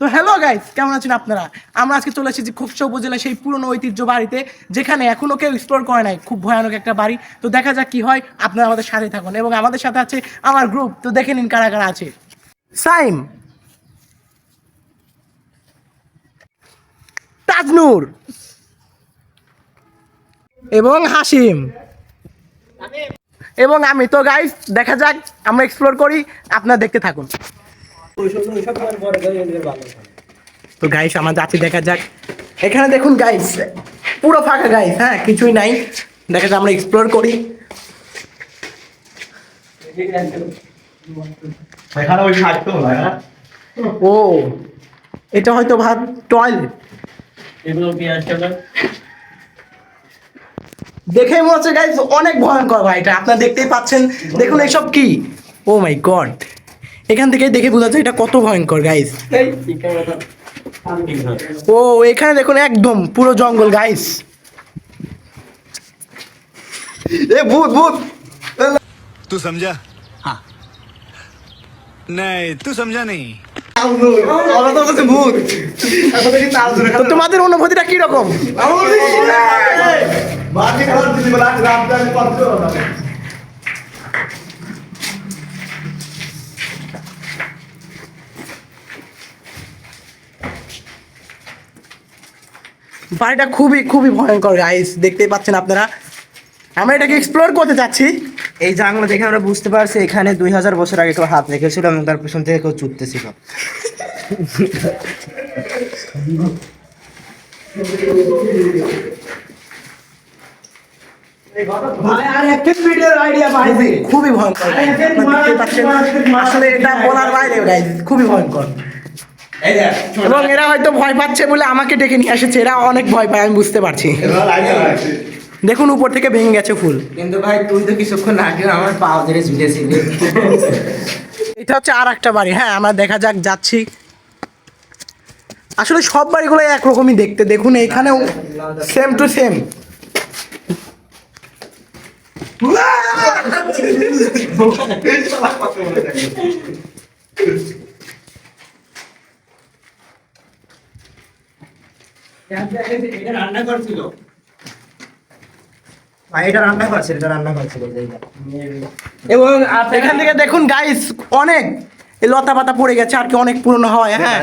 তো hello guys, কেমন আছেন আপনারা? আমরা আজকে চলে এসেছি খোকসা উপজেলা সেই পুরনো ঐতিহ্য বাড়িতে, যেখানে এখনো কেউ এক্সপ্লোর করে নাই। খুব ভয়ানক একটা বাড়ি। তো দেখা যাক কি হয়। আপনারা আমাদের সাথে থাকুন এবং আমাদের সাথে আছে আমার গ্রুপ। তো দেখে নিন কারা কারা আছে। সাইম, তাজনুর এবং হাসিম এবং আমি। তো গাইস দেখা যাক, আমরা এক্সপ্লোর করি, আপনারা দেখতে থাকুন। তো গাইস আমার যাচ্ছি, দেখা যাক। এখানে দেখুন গাইস, পুরো ফাঁকা গাইস, হ্যাঁ কিছুই নাই। দেখা যাক, আমরা এক্সপ্লোর করি। ও, এটা হয়তো ভাত টয়লেট। দেখেই মনে হচ্ছে গাইস অনেক ভয়ঙ্কর ভাই। এটা আপনারা দেখতেই পাচ্ছেন। দেখুন এইসব কি, ও মাই গড। এখান থেকে দেখে বোঝা যায় এটা কত ভয়ঙ্কর গাইস। ও, এখানে দেখুন একদম পুরো জঙ্গল গাইস। এ ভূত ভূত। तू समझा हाँ नहीं तू समझा नहीं ভূত। তো তোমাদের অনুভূতিটা কি রকম? বাড়িটা খুবই খুবই ভয়ঙ্কর গাইস, দেখতেই পাচ্ছেন আপনারা। আমরা এটাকে এক্সপ্লোর করতে চাচ্ছি। এই জানলা দেখে আমরা বুঝতে পারছি এখানে 2000 বছর আগে কেউ হাত রেখেছিল এবং তার পিছন থেকে কেউ ছুটতেছিল। খুবই ভয়ঙ্কর আসলে, এটা বলার বাইরে গাইস, খুবই ভয়ঙ্কর। এবং এরা হয়তো ভয় পাচ্ছে বলে আমাকে ডেকে নিয়ে এসেছে। এরা অনেক ভয় পায়, আমি বুঝতে পারছি। দেখুন উপর থেকে ভেঙে গেছে ফুল। কিন্তু ভাই তুই তো কিছুক্ষণ আগে আমার পা ধরে ঝুলেছিলি। এটা হচ্ছে আর একটা বাড়ি। হ্যাঁ, আমরা দেখা যাক যাচ্ছি। আসলে সব বাড়িগুলো একরকমই দেখতে। দেখুন এইখানেও সেম টু সেম। এটা রান্না করছিল, এটা রান্না করছিল। এবং এখান থেকে দেখুন গাইস, অনেক এই লতা পাতা পড়ে গেছে আর কি, অনেক পুরনো হয়। হ্যাঁ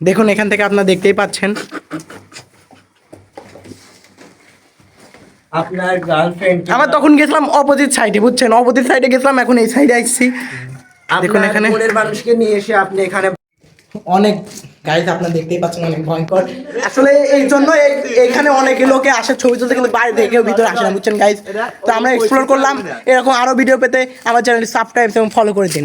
দেখুন এখান থেকে আপনারা দেখতেই পাচ্ছেন। আপনার গার্লফ্রেন্ড আমরা তখন গেছিলাম অপোজিট সাইডে, বুঝছেন? অপোজিট সাইডে গেছিলাম, এখন এই সাইডে আসছি। দেখুন এখানে মনের মানুষকে নিয়ে এসে আপনি এখানে অনেক গাইজ আপনারা দেখতেই পাচ্ছেন, অনেক ভয়ঙ্কর। আসলে এই জন্য এখানে অনেক লোকে আসে ছবি তুলতে, কিন্তু বাইরে থেকে কেউ ভিতরে আসে না, বুঝছেন গাইজ? তো আমরা এক্সপ্লোর করলাম। এরকম আরো ভিডিও পেতে আমার চ্যানেলটি সাবস্ক্রাইব এবং ফলো করে দিন।